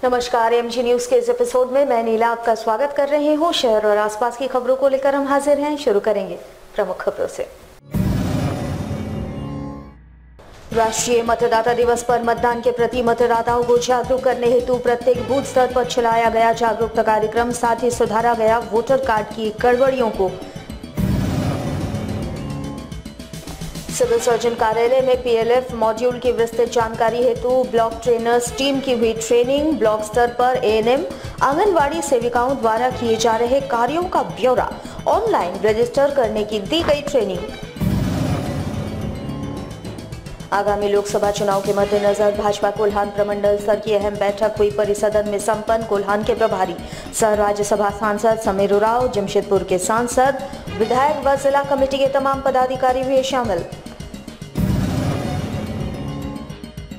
नमस्कार, MG news के इस एपिसोड में मैं नीला आपका स्वागत कर रही हूँ। शहर और आसपास की खबरों को लेकर हम हाजिर हैं। शुरू करेंगे प्रमुख खबरों से। राष्ट्रीय मतदाता दिवस पर मतदान के प्रति मतदाताओं को जागरूक करने हेतु प्रत्येक बूथ स्तर पर चलाया गया जागरूकता कार्यक्रम। साथ ही सुधारा गया वोटर कार्ड की गड़बड़ियों को। सिविल सर्जन कार्यालय में पीएलएफ मॉड्यूल की विस्तृत जानकारी हेतु ब्लॉक ट्रेनर्स टीम की हुई ट्रेनिंग। ब्लॉक स्तर पर एएनएम आंगनवाड़ी सेविकाओं द्वारा किए जा रहे कार्यों का ब्यौरा ऑनलाइन रजिस्टर करने की दी गई ट्रेनिंग। आगामी लोकसभा चुनाव के मद्देनजर भाजपा कोल्हान प्रमंडल स्तर की अहम बैठक हुई परिसदन में संपन्न। कोल्हान के प्रभारी सह राज्यसभा सांसद समीर उरांव, जमशेदपुर के सांसद, विधायक व जिला कमेटी के तमाम पदाधिकारी हुए शामिल।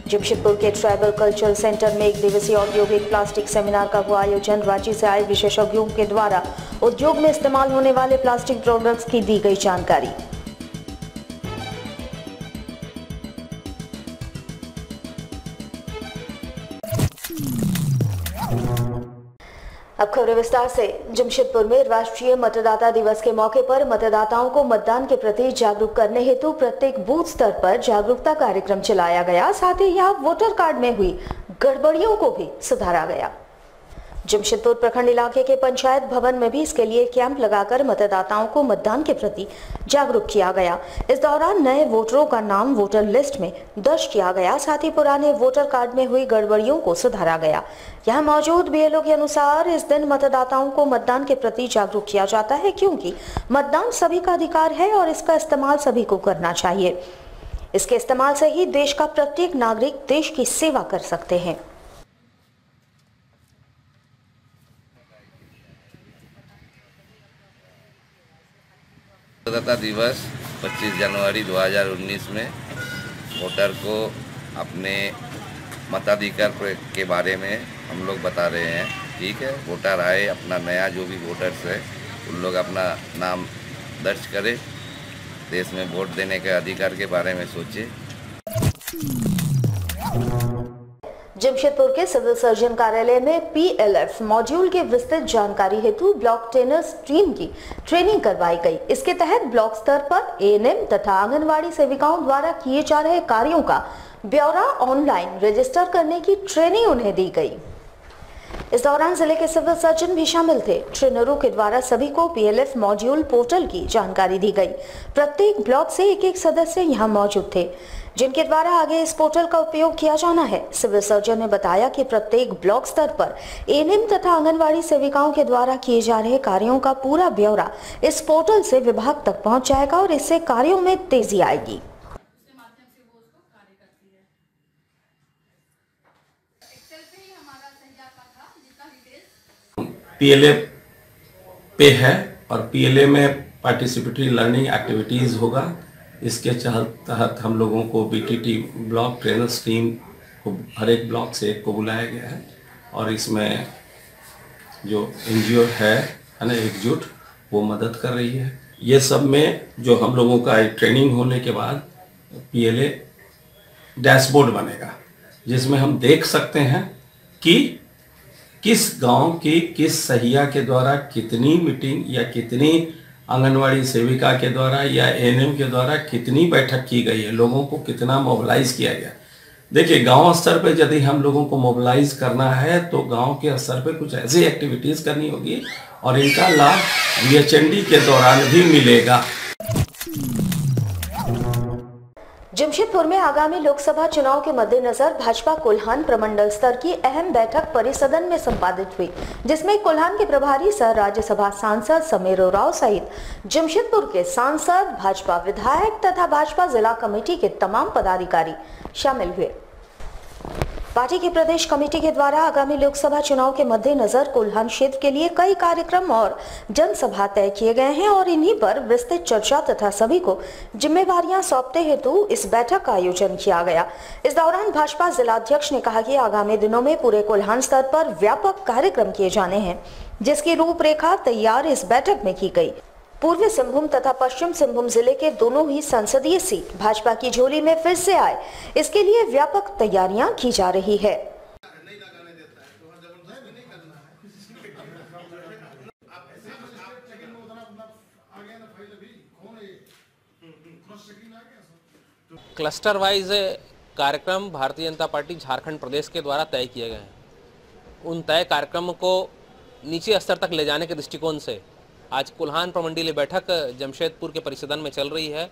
जमशेदपुर के ट्राइबल कल्चरल सेंटर में एक दिवसीय औद्योगिक प्लास्टिक सेमिनार का हुआ आयोजन। राज्य से आए विशेषज्ञों के द्वारा उद्योग में इस्तेमाल होने वाले प्लास्टिक प्रोडक्ट्स की दी गई जानकारी। अब खबरें विस्तार से। जमशेदपुर में राष्ट्रीय मतदाता दिवस के मौके पर मतदाताओं को मतदान के प्रति जागरूक करने हेतु प्रत्येक बूथ स्तर पर जागरूकता कार्यक्रम चलाया गया। साथ ही यहां वोटर कार्ड में हुई गड़बड़ियों को भी सुधारा गया। जमशेदपुर प्रखंड इलाके के पंचायत भवन में भी इसके लिए कैंप लगाकर मतदाताओं को मतदान के प्रति जागरूक किया गया। इस दौरान नए वोटरों का नाम वोटर लिस्ट में दर्ज किया गया। साथ ही पुराने वोटर कार्ड में हुई गड़बड़ियों को सुधारा गया। यहाँ मौजूद बीएलओ के अनुसार इस दिन मतदाताओं को मतदान के प्रति जागरूक किया जाता है, क्योंकि मतदान सभी का अधिकार है और इसका इस्तेमाल सभी को करना चाहिए। इसके इस्तेमाल से ही देश का प्रत्येक नागरिक देश की सेवा कर सकते हैं। मतदाता दिवस 25 जनवरी 2019 में वोटर को अपने मताधिकार के बारे में हम लोग बता रहे हैं। ठीक है, वोटर आए, अपना नया जो भी वोटर्स है उन लोग अपना नाम दर्ज करें, देश में वोट देने के अधिकार के बारे में सोचे। जमशेदपुर के सिविल सर्जन कार्यालय में पीएलएफ मॉड्यूल के विस्तृत जानकारी हेतु ब्लॉक ट्रेनर्स टीम की ट्रेनिंग करवाई गई। इसके तहत ब्लॉक स्तर पर एएनएम तथा आंगनवाड़ी सेविकाओं द्वारा किए जा रहे कार्यों का ब्यौरा ऑनलाइन रजिस्टर करने की ट्रेनिंग उन्हें दी गई। इस दौरान जिले के सिविल सर्जन भी शामिल थे। ट्रेनरों के द्वारा सभी को पीएलएफ मॉड्यूल पोर्टल की जानकारी दी गई। प्रत्येक ब्लॉक से एक सदस्य यहाँ मौजूद थे, जिनके द्वारा आगे इस पोर्टल का उपयोग किया जाना है। सिविल सर्जन ने बताया कि प्रत्येक ब्लॉक स्तर पर एएनएम तथा आंगनवाड़ी सेविकाओं के द्वारा किए जा रहे कार्यों का पूरा ब्यौरा इस पोर्टल से विभाग तक पहुंच जाएगा और इससे कार्यों में तेजी आएगी। पीएलए पे है और पीएलए में पार्टिसिपेटरी लर्निंग एक्टिविटीज़ होगा। इसके तहत हम लोगों को बीटीटी ब्लॉक ट्रेनर्स टीम को हर एक ब्लॉक से एक को बुलाया गया है और इसमें जो एनजीओ है ना एकजुट, वो मदद कर रही है। ये सब में जो हम लोगों का ट्रेनिंग होने के बाद पीएलए डैशबोर्ड बनेगा, जिसमें हम देख सकते हैं कि किस गांव की किस सहिया के द्वारा कितनी मीटिंग या कितनी आंगनवाड़ी सेविका के द्वारा या एएनएम के द्वारा कितनी बैठक की गई है, लोगों को कितना मोबिलाइज किया गया। देखिए, गांव स्तर पे यदि हम लोगों को मोबिलाइज करना है तो गांव के स्तर पे कुछ ऐसी एक्टिविटीज़ करनी होगी और इनका लाभ वीएचएनडी के दौरान भी मिलेगा। जमशेदपुर में आगामी लोकसभा चुनाव के मद्देनजर भाजपा कोल्हान प्रमंडल स्तर की अहम बैठक परिसदन में संपादित हुई, जिसमें कोल्हान के प्रभारी सह राज्यसभा सांसद समीर उरांव सहित जमशेदपुर के सांसद, भाजपा विधायक तथा भाजपा जिला कमेटी के तमाम पदाधिकारी शामिल हुए। पार्टी की प्रदेश कमेटी के द्वारा आगामी लोकसभा चुनाव के मद्देनजर कोल्हान क्षेत्र के लिए कई कार्यक्रम और जनसभा तय किए गए हैं और इन्हीं पर विस्तृत चर्चा तथा सभी को जिम्मेवारियां सौंपते हेतु इस बैठक का आयोजन किया गया। इस दौरान भाजपा जिलाध्यक्ष ने कहा कि आगामी दिनों में पूरे कोल्हान स्तर पर व्यापक कार्यक्रम किए जाने हैं, जिसकी रूपरेखा तैयार इस बैठक में की गई। पूर्वी सिंहभूम तथा पश्चिम सिंहभूम जिले के दोनों ही संसदीय सीट भाजपा की झोली में फिर से आए, इसके लिए व्यापक तैयारियां की जा रही है। क्लस्टर वाइज कार्यक्रम भारतीय जनता पार्टी झारखंड प्रदेश के द्वारा तय किए गए हैं। उन तय कार्यक्रम को नीचे स्तर तक ले जाने के दृष्टिकोण से आज कुल्हान प्रमंडलीय बैठक जमशेदपुर के परिसदन में चल रही है,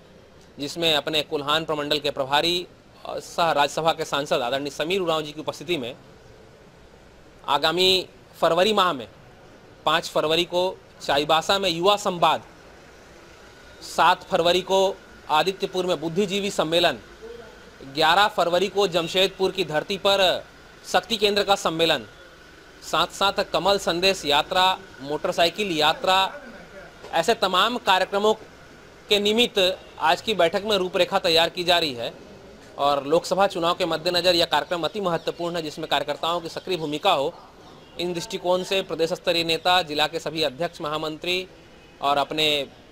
जिसमें अपने कुल्हान प्रमंडल के प्रभारी सह राज्यसभा के सांसद आदरणीय समीर उरांव जी की उपस्थिति में आगामी फरवरी माह में 5 फरवरी को चाईबासा में युवा संवाद, 7 फरवरी को आदित्यपुर में बुद्धिजीवी सम्मेलन, 11 फरवरी को जमशेदपुर की धरती पर शक्ति केंद्र का सम्मेलन, साथ साथ कमल संदेश यात्रा, मोटरसाइकिल यात्रा, ऐसे तमाम कार्यक्रमों के निमित्त आज की बैठक में रूपरेखा तैयार की जा रही है। और लोकसभा चुनाव के मद्देनजर यह कार्यक्रम अति महत्वपूर्ण है, जिसमें कार्यकर्ताओं की सक्रिय भूमिका हो। इन दृष्टिकोण से प्रदेश स्तरीय नेता, जिला के सभी अध्यक्ष, महामंत्री और अपने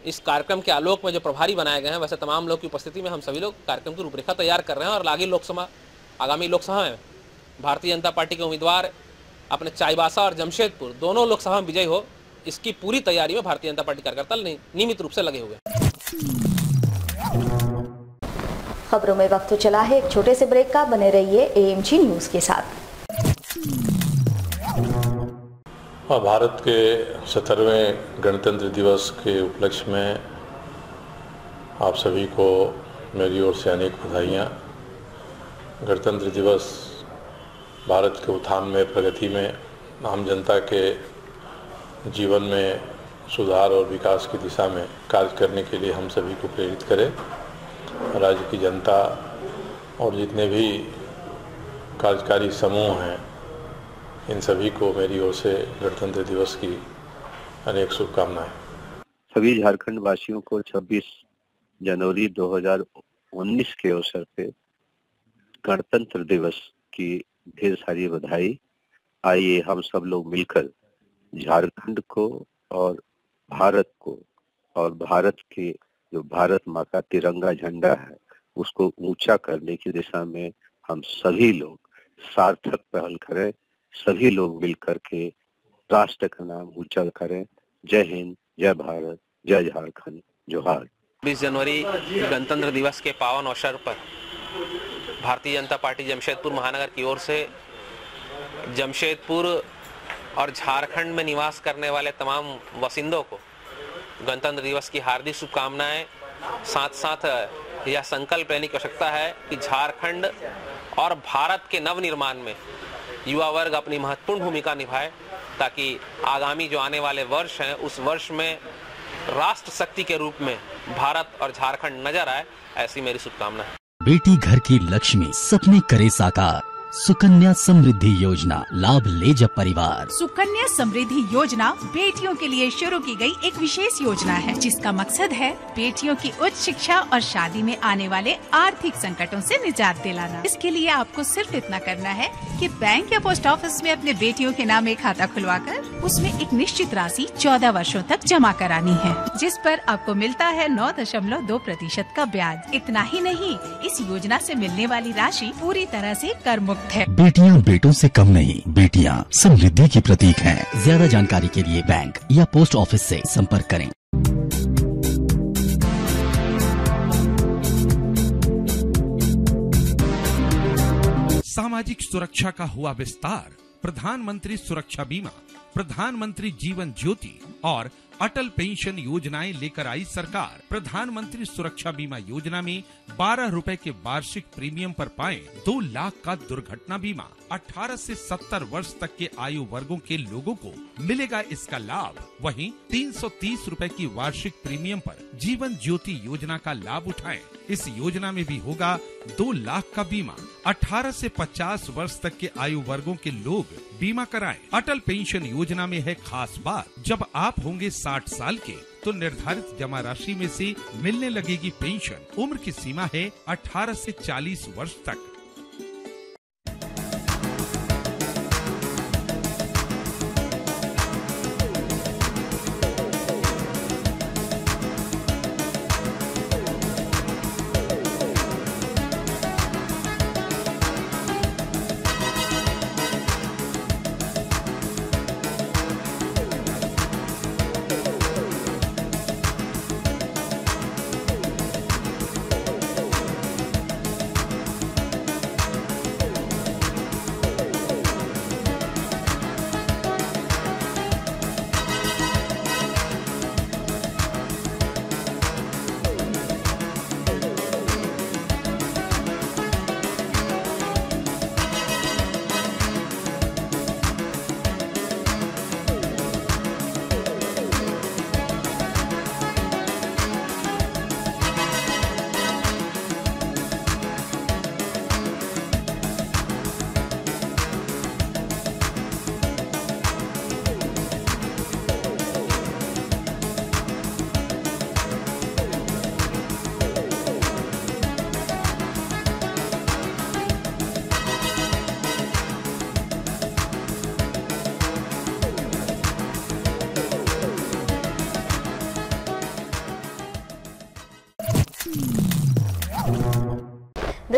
इस कार्यक्रम के आलोक में जो प्रभारी बनाए गए हैं, वैसे तमाम लोग की उपस्थिति में हम सभी लोग कार्यक्रम की रूपरेखा तैयार कर रहे हैं। और आगामी लोकसभा में भारतीय जनता पार्टी के उम्मीदवार अपने चाईबासा और जमशेदपुर दोनों लोकसभा में विजयी हो, इसकी पूरी तैयारी में भारतीय जनता पार्टी कार्यकर्ता नियमित रूप से लगे हुए हैं। खबरों में वक्त चला है एक छोटे से ब्रेक का, बने रहिए AMG न्यूज के साथ। भारत के 70वें गणतंत्र दिवस के उपलक्ष्य में आप सभी को मेरी ओर से अनेक बधाइयाँ। गणतंत्र दिवस भारत के उत्थान में, प्रगति में, आम जनता के जीवन में सुधार और विकास की दिशा में कार्य करने के लिए हम सभी को प्रेरित करे। राज्य की जनता और जितने भी कार्यकारी समूह हैं, इन सभी को मेरी ओर से गणतंत्र दिवस की अनेक शुभकामनाएं। सभी झारखंड वासियों को 26 जनवरी 2019 के अवसर पे गणतंत्र दिवस की ढेर सारी बधाई। आइए हम सब लोग मिलकर झारखंड को और भारत को और भारत के जो भारत माँ का तिरंगा झंडा है उसको ऊंचा करने की दिशा में हम सभी लोग सार्थक पहल करें। सभी लोग मिलकर के राष्ट्र का नाम ऊंचा करें। जय हिंद, जय भारत, जय झारखंड, जोहार। 20 जनवरी गणतंत्र दिवस के पावन अवसर पर भारतीय जनता पार्टी जमशेदपुर महानगर की ओर से जमशेदपुर और झारखंड में निवास करने वाले तमाम वसिंदों को गणतंत्र दिवस की हार्दिक शुभकामनाएं। साथ साथ यह संकल्प लेने की आवश्यकता है कि झारखंड और भारत के नवनिर्माण में युवा वर्ग अपनी महत्वपूर्ण भूमिका निभाए, ताकि आगामी जो आने वाले वर्ष हैं उस वर्ष में राष्ट्र शक्ति के रूप में भारत और झारखंड नजर आए, ऐसी मेरी शुभकामना है। बेटी घर की लक्ष्मी, सपने करे साकार। सुकन्या समृद्धि योजना, लाभ ले जब परिवार। सुकन्या समृद्धि योजना बेटियों के लिए शुरू की गई एक विशेष योजना है, जिसका मकसद है बेटियों की उच्च शिक्षा और शादी में आने वाले आर्थिक संकटों से निजात दिलाना। इसके लिए आपको सिर्फ इतना करना है कि बैंक या पोस्ट ऑफिस में अपने बेटियों के नाम एक खाता खुलवाकर उसमें एक निश्चित राशि 14 वर्षों तक जमा करानी है, जिस पर आपको मिलता है 9.2% का ब्याज। इतना ही नहीं, इस योजना से मिलने वाली राशि पूरी तरह से कर मुक्त है। बेटियां बेटों से कम नहीं, बेटियां समृद्धि की प्रतीक हैं। ज्यादा जानकारी के लिए बैंक या पोस्ट ऑफिस से संपर्क करें। सामाजिक सुरक्षा का हुआ विस्तार। प्रधानमंत्री सुरक्षा बीमा, प्रधानमंत्री जीवन ज्योति और अटल पेंशन योजनाएं लेकर आई सरकार। प्रधानमंत्री सुरक्षा बीमा योजना में 12 रुपए के वार्षिक प्रीमियम पर पाएं 2 लाख का दुर्घटना बीमा। 18 से 70 वर्ष तक के आयु वर्गों के लोगों को मिलेगा इसका लाभ। वहीं 330 रुपए की वार्षिक प्रीमियम पर जीवन ज्योति योजना का लाभ उठाएं। इस योजना में भी होगा 2 लाख का बीमा। 18 से 50 वर्ष तक के आयु वर्गों के लोग बीमा कराएं। अटल पेंशन योजना में है खास बात, जब आप होंगे 60 साल के तो निर्धारित जमा राशि में से मिलने लगेगी पेंशन। उम्र की सीमा है 18 से 40 वर्ष तक।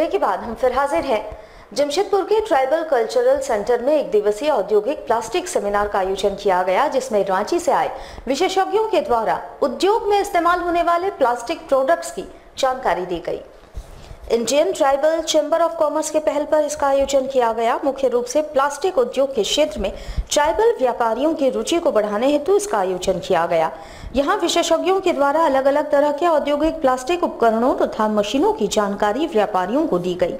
ब्रेक के बाद हम फिर हाजिर हैं। जमशेदपुर के ट्राइबल कल्चरल सेंटर में एक दिवसीय औद्योगिक प्लास्टिक सेमिनार का आयोजन किया गया, जिसमें रांची से आए विशेषज्ञों के द्वारा उद्योग में इस्तेमाल होने वाले प्लास्टिक प्रोडक्ट्स की जानकारी दी गई। Indian tribal chamber of commerce के पहल पर इसका आयोजन किया गया। मुख्य रूप से प्लास्टिक उद्योग के क्षेत्र में ट्राइबल व्यापारियों की रुचि को बढ़ाने हेतु इसका आयोजन किया गया। यहाँ विशेषज्ञों के द्वारा अलग अलग तरह के औद्योगिक प्लास्टिक उपकरणों तथा मशीनों की जानकारी व्यापारियों को दी गई।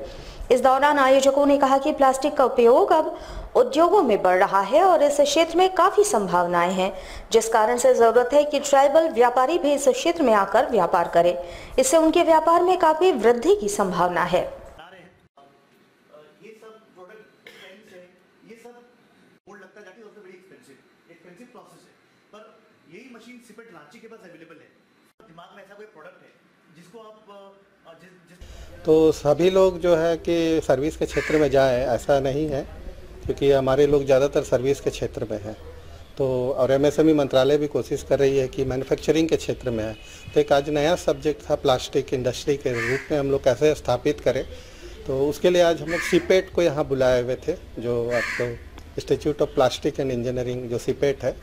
इस दौरान आयोजकों ने कहा कि प्लास्टिक का उपयोग अब उद्योगों में बढ़ रहा है और इस क्षेत्र में काफी संभावनाएं हैं, जिस कारण से जरूरत है कि ट्राइबल व्यापारी भी इस क्षेत्र में आकर व्यापार करें। इससे उनके व्यापार में काफी वृद्धि की संभावना है। यही मशीन सिपेट रांची के पास अवेलेबल है। दिमाग में ऐसा कोई प्रोडक्ट है जिसको आप तो सभी लोग जो है कि सर्विस के क्षेत्र में जाए, ऐसा नहीं है, क्योंकि हमारे लोग ज़्यादातर सर्विस के क्षेत्र में हैं। तो और एमएसएमई मंत्रालय भी कोशिश कर रही है कि मैन्युफैक्चरिंग के क्षेत्र में है। तो एक आज नया सब्जेक्ट था प्लास्टिक इंडस्ट्री के रूप में हम लोग कैसे स्थापित करें। तो उसके लिए आज हम लोग सीपेट को यहाँ बुलाए हुए थे, जो आपको institute of plastic and engineering जो सीपेट है,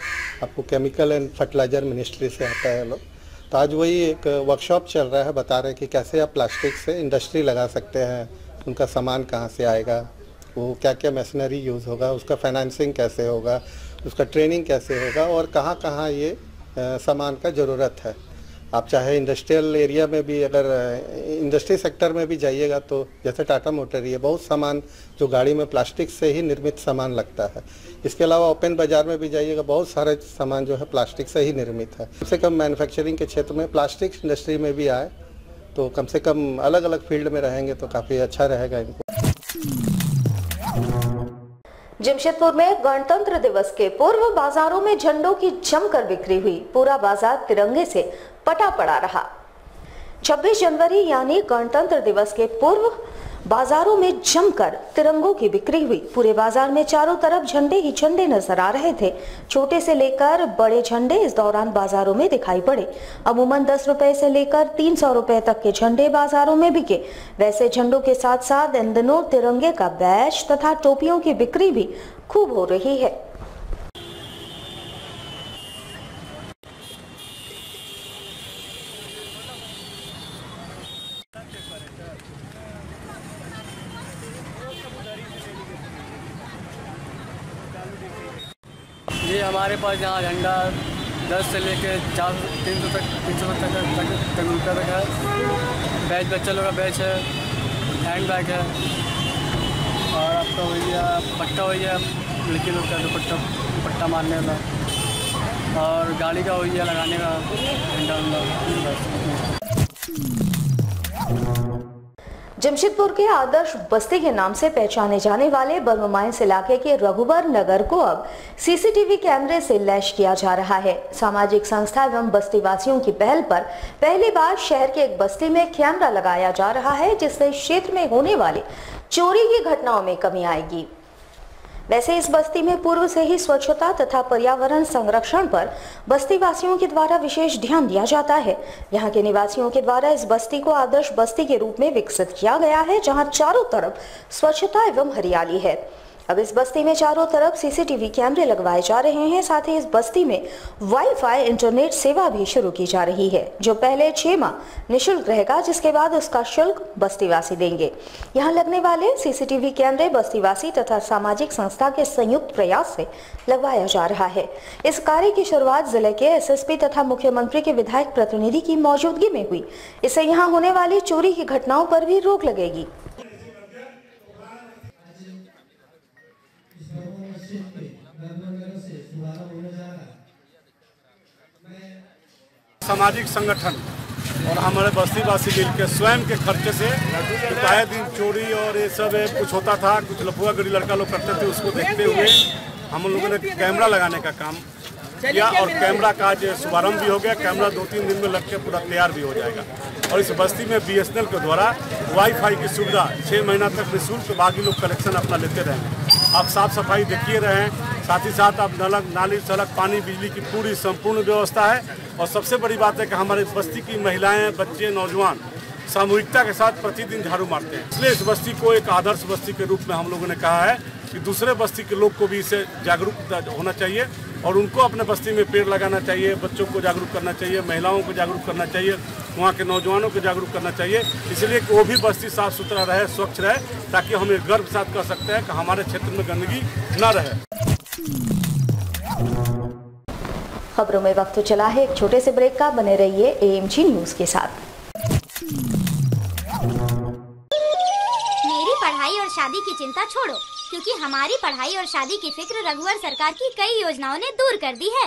आपको केमिकल एंड फर्टिलाइजर मिनिस्ट्री से आता है लोग। तो आज वही एक वर्कशॉप चल रहा है, बता रहे हैं कि कैसे आप प्लास्टिक से इंडस्ट्री लगा सकते हैं, उनका सामान कहाँ से आएगा, वो क्या क्या मशीनरी यूज़ होगा, उसका फाइनेंसिंग कैसे होगा, उसका ट्रेनिंग कैसे होगा और कहाँ कहाँ ये सामान का ज़रूरत है। आप चाहे इंडस्ट्रियल एरिया में भी, अगर इंडस्ट्री सेक्टर में भी जाइएगा तो जैसे टाटा मोटर ही है, बहुत सामान जो गाड़ी में प्लास्टिक से ही निर्मित सामान लगता है। इसके अलावा ओपन बाज़ार में भी जाइएगा, बहुत सारे सामान जो है प्लास्टिक से ही निर्मित है। कम से कम मैन्युफैक्चरिंग के क्षेत्र में प्लास्टिक इंडस्ट्री में भी आए तो कम से कम अलग अलग फील्ड में रहेंगे तो काफ़ी अच्छा रहेगा इनको। जमशेदपुर में गणतंत्र दिवस के पूर्व बाजारों में झंडों की जमकर बिक्री हुई। पूरा बाजार तिरंगे से पटा पड़ा रहा। 26 जनवरी यानी गणतंत्र दिवस के पूर्व बाजारों में जमकर तिरंगों की बिक्री हुई। पूरे बाजार में चारों तरफ झंडे ही झंडे नजर आ रहे थे। छोटे से लेकर बड़े झंडे इस दौरान बाजारों में दिखाई पड़े। अमूमन 10 रुपए से लेकर 300 रुपए तक के झंडे बाजारों में बिके। वैसे झंडों के साथ साथ इन दिनों तिरंगे का बैच तथा टोपियों की बिक्री भी खूब हो रही है। ये हमारे पास यहाँ झंडा 10 से लेकर 300 तक रुपये तक है। बैच बच्चा लोग का बैच है, हैंड बैग है और आपका हो गया पट्टा हो गया लड़की लोग का दुपट्टा मारने वाला और गाड़ी का हो गया लगाने का झंडा। जमशेदपुर के आदर्श बस्ती के नाम से पहचाने जाने वाले बर्ममाइंस इलाके के रघुबर नगर को अब सीसीटीवी कैमरे से लैस किया जा रहा है। सामाजिक संस्था एवं बस्ती वासियों की पहल पर पहली बार शहर के एक बस्ती में कैमरा लगाया जा रहा है, जिससे इस क्षेत्र में होने वाली चोरी की घटनाओं में कमी आएगी। वैसे इस बस्ती में पूर्व से ही स्वच्छता तथा पर्यावरण संरक्षण पर बस्ती वासियों के द्वारा विशेष ध्यान दिया जाता है। यहाँ के निवासियों के द्वारा इस बस्ती को आदर्श बस्ती के रूप में विकसित किया गया है, जहाँ चारों तरफ स्वच्छता एवं हरियाली है। अब इस बस्ती में चारों तरफ सीसीटीवी कैमरे लगवाए जा रहे हैं। साथ ही इस बस्ती में वाईफाई इंटरनेट सेवा भी शुरू की जा रही है, जो पहले 6 माह निःशुल्क रहेगा, जिसके बाद उसका शुल्क बस्तीवासी देंगे। यहाँ लगने वाले सीसीटीवी कैमरे बस्तीवासी तथा सामाजिक संस्था के संयुक्त प्रयास से लगवाया जा रहा है। इस कार्य की शुरुआत जिले के एसएसपी तथा मुख्यमंत्री के विधायक प्रतिनिधि की मौजूदगी में हुई। इससे यहाँ होने वाली चोरी की घटनाओं पर भी रोक लगेगी। सामाजिक संगठन और हमारे बस्तीवासी मिल के स्वयं के खर्चे से आए दिन चोरी और ये सब कुछ होता था, कुछ लफुआ गड़ी लड़का लोग करते थे। उसको देखते हुए हम लोगों ने कैमरा लगाने का काम किया और कैमरा का आज शुभारंभ भी हो गया। कैमरा 2-3 दिन में लग के पूरा तैयार भी हो जाएगा और इस बस्ती में बीएसएनएल के द्वारा वाईफाई की सुविधा 6 महीना तक निःशुल्क, बाकी लोग कलेक्शन अपना लेते रहेंगे। आप साफ सफाई देखिए रहें, साथ ही साथ आप नाली सड़क पानी बिजली की पूरी संपूर्ण व्यवस्था है। और सबसे बड़ी बात है कि हमारे बस्ती की महिलाएं, बच्चे, नौजवान सामूहिकता के साथ प्रतिदिन झाड़ू मारते हैं। इसलिए इस बस्ती को एक आदर्श बस्ती के रूप में हम लोगों ने कहा है कि दूसरे बस्ती के लोग को भी इससे जागरूक होना चाहिए और उनको अपने बस्ती में पेड़ लगाना चाहिए, बच्चों को जागरूक करना चाहिए, महिलाओं को जागरूक करना चाहिए, वहाँ के नौजवानों को जागरूक करना चाहिए, इसलिए कि वो भी बस्ती साफ सुथरा रहे, स्वच्छ रहे, ताकि हम एक गर्व के साथ कह सकते हैं कि हमारे क्षेत्र में गंदगी न रहे। खबरों में वक्त चला है एक छोटे से ब्रेक का। बने रहिए AMG न्यूज के साथ। मेरी पढ़ाई और शादी की चिंता छोड़ो, क्योंकि हमारी पढ़ाई और शादी की फिक्र रघुवर सरकार की कई योजनाओं ने दूर कर दी है।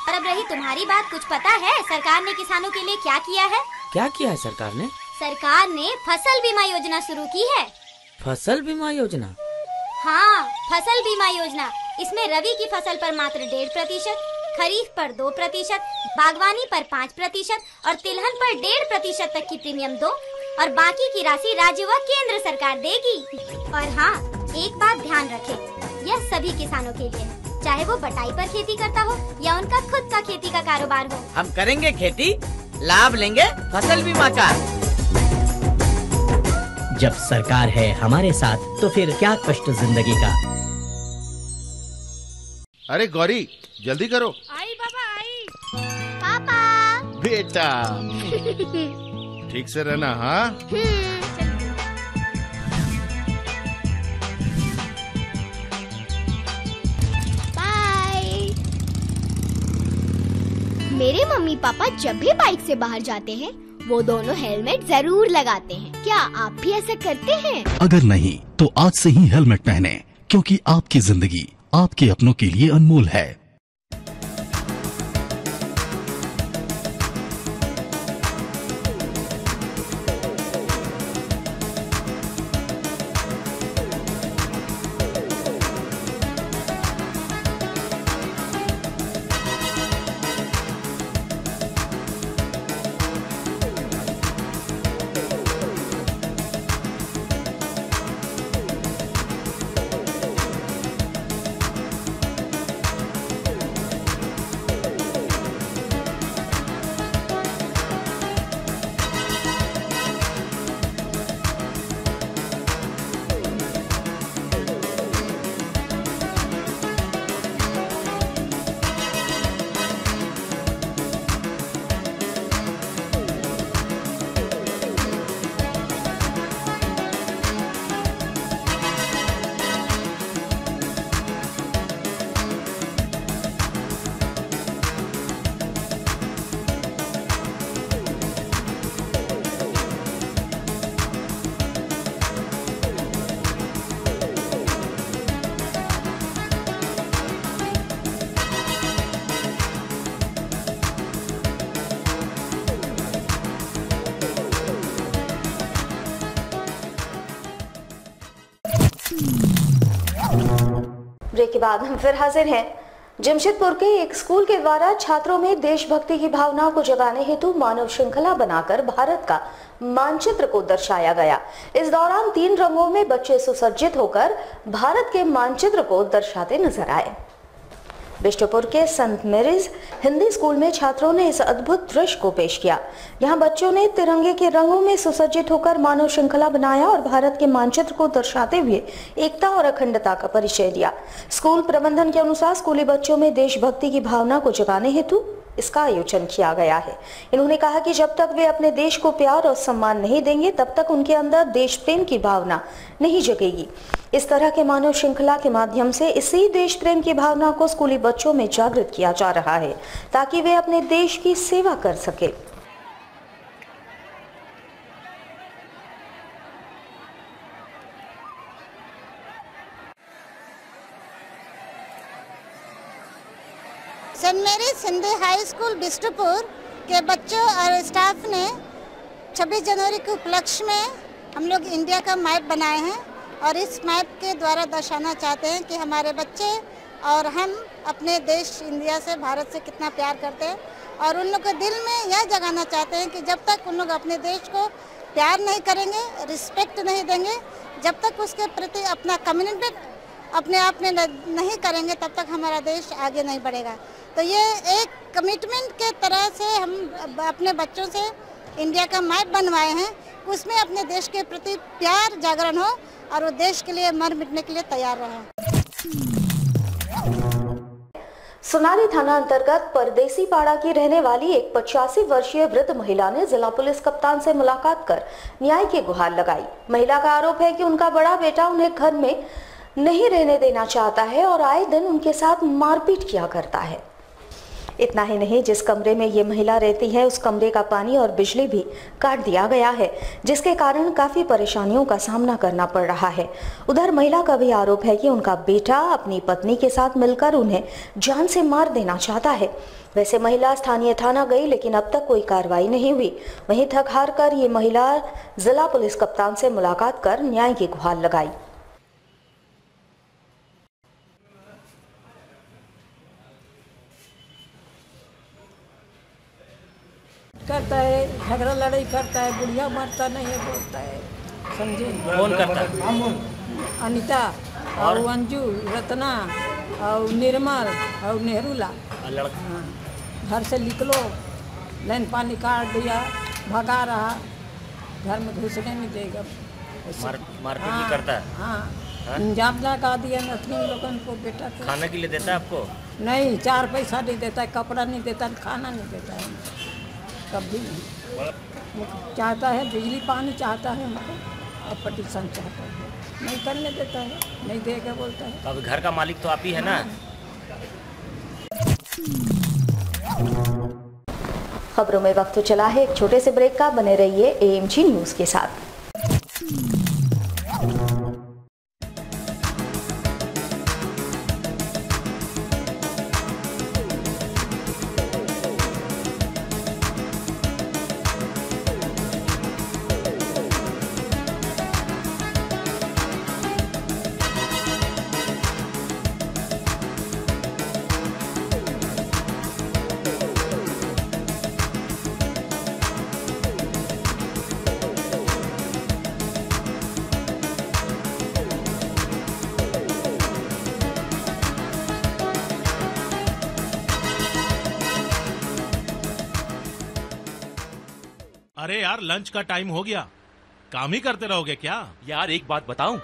और अब रही तुम्हारी बात, कुछ पता है सरकार ने किसानों के लिए क्या किया है? क्या किया है सरकार ने? सरकार ने फसल बीमा योजना शुरू की है। फसल बीमा योजना? हाँ, फसल बीमा योजना। इसमें रबी की फसल पर मात्र 1.5%, खरीफ पर 2%, बागवानी पर 5% और तिलहन पर 1.5% तक की प्रीमियम दो और बाकी की राशि राज्य व केंद्र सरकार देगी। और हाँ, एक बात ध्यान रखें, यह सभी किसानों के लिए, चाहे वो बटाई पर खेती करता हो या उनका खुद का खेती का कारोबार हो। हम करेंगे खेती, लाभ लेंगे फसल बीमा का। जब सरकार है हमारे साथ तो फिर क्या कष्ट जिंदगी का। अरे गौरी जल्दी करो। आई बाबा आई। पापा। बेटा ठीक से रहना। हाँ बाय। मेरे मम्मी पापा जब भी बाइक से बाहर जाते हैं वो दोनों हेलमेट जरूर लगाते हैं। क्या आप भी ऐसा करते हैं? अगर नहीं तो आज से ही हेलमेट पहने, क्योंकि आपकी जिंदगी आपके अपनों के लिए अनमोल है। ब्रेक के बाद हम फिर हाजिर हैं। जमशेदपुर के एक स्कूल के द्वारा छात्रों में देशभक्ति की भावना को जगाने हेतु मानव श्रृंखला बनाकर भारत का मानचित्र को दर्शाया गया। इस दौरान 3 रंगों में बच्चे सुसज्जित होकर भारत के मानचित्र को दर्शाते नजर आए। बिष्टुपुर के संत मेरीज हिंदी स्कूल में छात्रों ने इस अद्भुत दृश्य को पेश किया। यहाँ बच्चों ने तिरंगे के रंगों में सुसज्जित होकर मानव श्रृंखला बनाया और भारत के मानचित्र को दर्शाते हुए एकता और अखंडता का परिचय दिया। स्कूल प्रबंधन के अनुसार स्कूली बच्चों में देशभक्ति की भावना को जगाने हेतु इसका आयोजन किया गया है। इन्होंने कहा कि जब तक वे अपने देश को प्यार और सम्मान नहीं देंगे तब तक उनके अंदर देश प्रेम की भावना नहीं जगेगी। इस तरह के मानव श्रृंखला के माध्यम से इसी देश प्रेम की भावना को स्कूली बच्चों में जागृत किया जा रहा है ताकि वे अपने देश की सेवा कर सके। Saint Mary's Hindi high school Bishtupur के बच्चों और स्टाफ ने 26 जनवरी के उपलक्ष्य में हम लोग इंडिया का मैप बनाए हैं और इस मैप के द्वारा दर्शाना चाहते हैं कि हमारे बच्चे और हम अपने देश इंडिया से, भारत से कितना प्यार करते हैं और उन लोग के दिल में यह जगाना चाहते हैं कि जब तक उन लोग अपने देश को प्यार नहीं करेंगे, रिस्पेक्ट नहीं देंगे, जब तक उसके प्रति अपना कमिटमेंट अपने आप में नहीं करेंगे तब तक हमारा देश आगे नहीं बढ़ेगा। तो ये एक कमिटमेंट के तरह से हम अपने बच्चों से इंडिया का मैप बनवाए हैं, उसमें अपने देश के प्रति प्यार जागरण हो और वो देश के लिए मर मिटने के लिए तैयार रहे। सोनाली थाना अंतर्गत परदेसी पाड़ा की रहने वाली एक 85 वर्षीय वृद्ध महिला ने जिला पुलिस कप्तान से मुलाकात कर न्याय की गुहार लगाई। महिला का आरोप है कि उनका बड़ा बेटा उन्हें घर में नहीं रहने देना चाहता है और आए दिन उनके साथ मारपीट किया करता है। इतना ही नहीं, जिस कमरे में ये महिला रहती है उस कमरे का पानी और बिजली भी काट दिया गया है, जिसके कारण काफी परेशानियों का सामना करना पड़ रहा है। उधर महिला का भी आरोप है कि उनका बेटा अपनी पत्नी के साथ मिलकर उन्हें जान से मार देना चाहता है। वैसे महिला स्थानीय थाना गई लेकिन अब तक कोई कार्रवाई नहीं हुई। वहीं थक हार कर ये महिला जिला पुलिस कप्तान से मुलाकात कर न्याय की गुहार लगाई। करता है, झगड़ा लड़ाई करता है, बुढ़िया मरता नहीं है, बोलता है, समझे? कौन करता है? अनीता और अंजू, रत्ना और निर्मल और नेहरूला। घर से निकलो, लाइन पानी काट दिया, भगा रहा, घर में घुसने नहीं देगा। मारपीट भी करता है? हाँ, जाप लगा दिया नथनी लोगों को। बेटा को खाने के लिए देता है आपको? नहीं, 4 पैसा नहीं देता है, कपड़ा नहीं देता है, खाना नहीं देता है, कभी नहीं। चाहता है बिजली पानी चाहता है हमको और पटिशन चाहता है, नहीं करने देता है, नहीं देगा बोलता है। तो अब घर का मालिक तो आप ही है ना? खबरों में वक्त चला है एक छोटे से ब्रेक का। बने रहिए AMG न्यूज के साथ। अरे यार, लंच का टाइम हो गया, काम ही करते रहोगे क्या? यार एक बात बताऊं,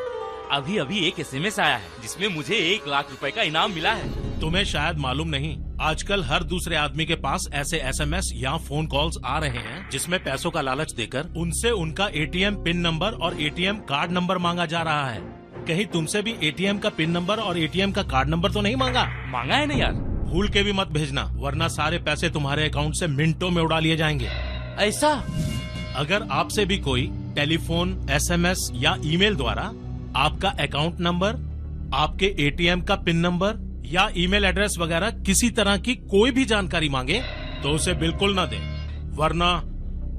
अभी अभी एक SMS आया है जिसमें मुझे 1 लाख रुपए का इनाम मिला है। तुम्हें शायद मालूम नहीं, आजकल हर दूसरे आदमी के पास ऐसे SMS या फोन कॉल्स आ रहे हैं जिसमें पैसों का लालच देकर उनसे उनका ATM पिन नंबर और ATM कार्ड नंबर मांगा जा रहा है। कहीं तुमसे भी ATM का पिन नंबर और ATM का कार्ड नंबर तो नहीं मांगा? मांगा है ना यार। भूल के भी मत भेजना, वरना सारे पैसे तुम्हारे अकाउंट से मिनटों में उड़ा लिए जाएंगे। ऐसा? अगर आपसे भी कोई टेलीफोन, SMS या ईमेल द्वारा आपका अकाउंट नंबर, आपके ATM का पिन नंबर या ईमेल एड्रेस वगैरह किसी तरह की कोई भी जानकारी मांगे तो उसे बिल्कुल न दें, वरना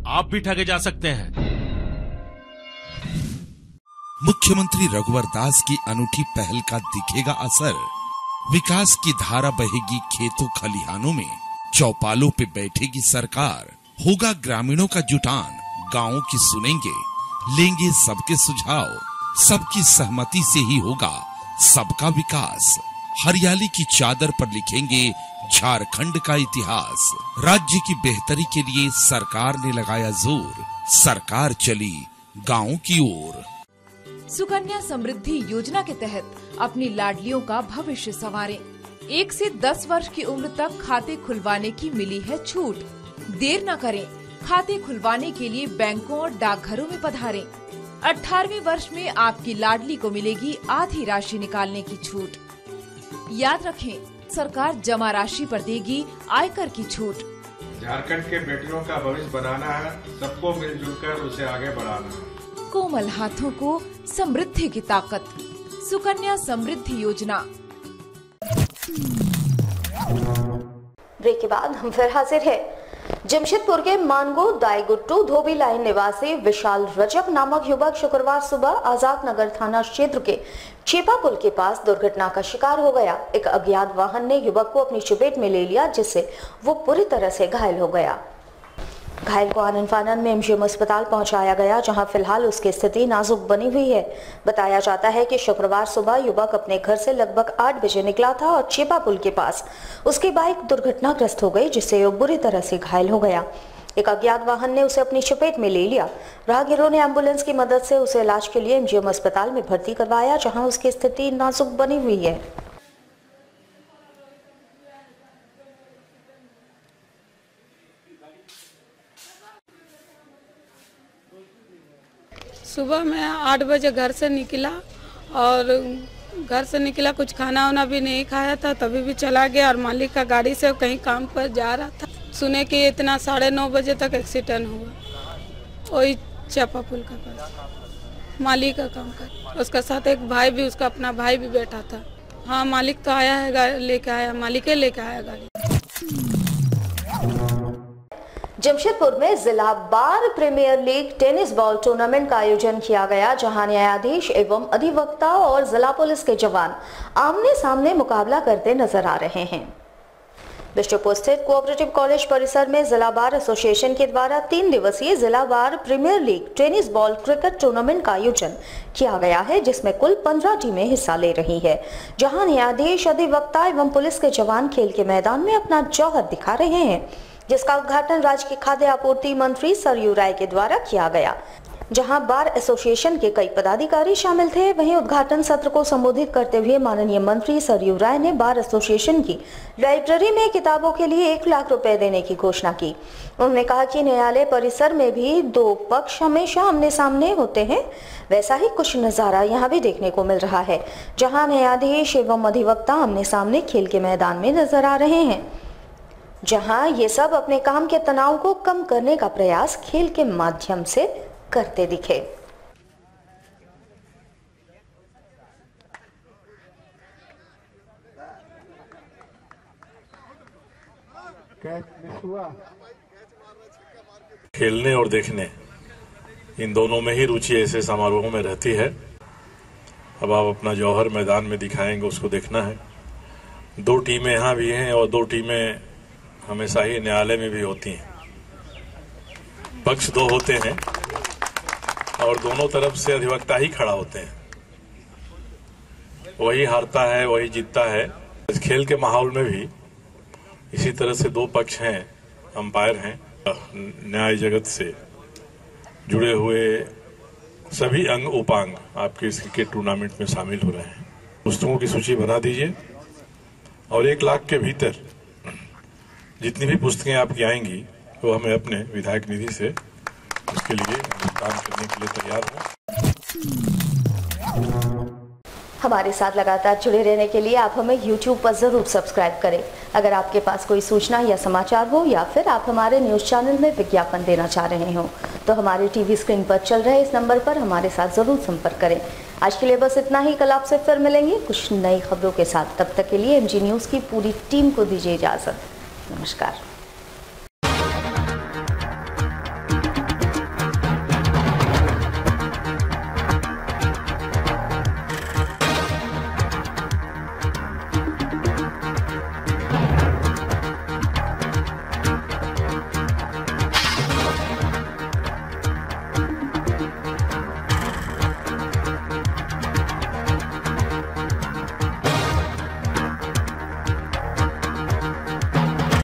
आप भी ठगे जा सकते हैं। मुख्यमंत्री रघुवर दास की अनूठी पहल का दिखेगा असर। विकास की धारा बहेगी खेतों खलिहानों में, चौपालों पे बैठेगी सरकार। होगा ग्रामीणों का जुटान, गांवों की सुनेंगे, लेंगे सबके सुझाव। सबकी सहमति से ही होगा सबका विकास। हरियाली की चादर पर लिखेंगे झारखंड का इतिहास। राज्य की बेहतरी के लिए सरकार ने लगाया जोर, सरकार चली गांव की ओर। सुकन्या समृद्धि योजना के तहत अपनी लाडलियों का भविष्य संवारें। 1 से 10 वर्ष की उम्र तक खाते खुलवाने की मिली है छूट। देर न करें, खाते खुलवाने के लिए बैंकों और डाकघरों में पधारें। 18वें वर्ष में आपकी लाडली को मिलेगी आधी राशि निकालने की छूट। याद रखें, सरकार जमा राशि पर देगी आयकर की छूट। झारखंड के बेटियों का भविष्य बनाना है, सबको मिलजुल कर उसे आगे बढ़ाना है। कोमल हाथों को समृद्धि की ताकत, सुकन्या समृद्धि योजना। ब्रेक के बाद हम फिर हाजिर हैं। जमशेदपुर के मानगो दाईगुट्टू धोबी लाइन निवासी विशाल रजक नामक युवक शुक्रवार सुबह आजाद नगर थाना क्षेत्र के चेपा पुल के पास दुर्घटना का शिकार हो गया। एक अज्ञात वाहन ने युवक को अपनी चपेट में ले लिया, जिससे वो पूरी तरह से घायल हो गया। घायल को आनन फानन में MGM अस्पताल पहुंचाया गया, जहां फिलहाल उसकी स्थिति नाजुक बनी हुई है। बताया जाता है कि शुक्रवार सुबह युवक अपने घर से लगभग 8 बजे निकला था और चेपा पुल के पास उसकी बाइक दुर्घटनाग्रस्त हो गई, जिससे वो बुरी तरह से घायल हो गया। एक अज्ञात वाहन ने उसे अपनी चपेट में ले लिया। राहगीरों ने एम्बुलेंस की मदद से उसे इलाज के लिए एमजीएम अस्पताल में भर्ती करवाया, जहां उसकी स्थिति नाजुक बनी हुई है। सुबह मैं 8 बजे घर से निकला और घर से निकला, कुछ खाना वाना भी नहीं खाया था, तभी भी चला गया और मालिक का गाड़ी से कहीं काम पर जा रहा था। सुने कि इतना 9:30 बजे तक एक्सीडेंट हुआ, वही चापा पुल का पास मालिक का काम कर। उसका साथ एक भाई भी, उसका अपना भाई भी बैठा था। हाँ, मालिक तो आया है, लेके आया, मालिक लेके आया गाड़ी। जमशेदपुर में जिला bar premier league tennis ball tournament का आयोजन किया गया, जहां न्यायाधीश एवं अधिवक्ता और जिला पुलिस के जवान आमने सामने मुकाबला करते नजर आ रहे हैं। बिष्टुपुर स्थित कोऑपरेटिव कॉलेज परिसर में जिला बार एसोसिएशन के द्वारा 3 दिवसीय जिला bar premier league tennis ball cricket tournament का आयोजन किया गया है, जिसमें कुल 15 टीमें हिस्सा ले रही है, जहां न्यायाधीश, अधिवक्ता एवं पुलिस के जवान खेल के मैदान में अपना जौहर दिखा रहे हैं, जिसका उद्घाटन राज्य के खाद्य आपूर्ति मंत्री सरयू राय के द्वारा किया गया, जहां बार एसोसिएशन के कई पदाधिकारी शामिल थे। वहीं उद्घाटन सत्र को संबोधित करते हुए माननीय मंत्री सरयू राय ने बार एसोसिएशन की लाइब्रेरी में किताबों के लिए 1 लाख रुपए देने की घोषणा की। उन्होंने कहा कि न्यायालय परिसर में भी 2 पक्ष हमेशा आमने सामने होते हैं, वैसा ही कुछ नजारा यहाँ भी देखने को मिल रहा है, जहाँ न्यायाधीश एवं अधिवक्ता आमने सामने खेल के मैदान में नजर आ रहे हैं, जहां ये सब अपने काम के तनाव को कम करने का प्रयास खेल के माध्यम से करते दिखे। खेलने और देखने, इन दोनों में ही रुचि ऐसे समारोहों में रहती है। अब आप अपना जौहर मैदान में दिखाएंगे, उसको देखना है। 2 टीमें यहाँ भी हैं और 2 टीमें हमेशा ही न्यायालय में भी होती हैं। पक्ष 2 होते हैं और दोनों तरफ से अधिवक्ता ही खड़ा होते हैं, वही हारता है, वही जीतता है। इस खेल के माहौल में भी इसी तरह से 2 पक्ष हैं, अंपायर हैं। न्याय जगत से जुड़े हुए सभी अंग उपांग आपके इस क्रिकेट टूर्नामेंट में शामिल हो रहे हैं। पुस्तकों की सूची बना दीजिए और 1 लाख के भीतर जितनी भी पुस्तकें आपकी आएंगी वो हमें अपने विधायक निधि से उसके लिए भुगतान करने के लिए तैयार हैं। हमारे साथ लगातार जुड़े रहने के लिए आप हमें YouTube पर जरूर सब्सक्राइब करें। अगर आपके पास कोई सूचना या समाचार हो या फिर आप हमारे न्यूज चैनल में विज्ञापन देना चाह रहे हो तो हमारे टीवी स्क्रीन पर चल रहे इस नंबर पर हमारे साथ जरूर संपर्क करें। आज के लिए बस इतना ही। कल आपसे फिर मिलेंगे कुछ नई खबरों के साथ। तब तक के लिए MG न्यूज की पूरी टीम को दीजिए इजाजत। नमस्कार।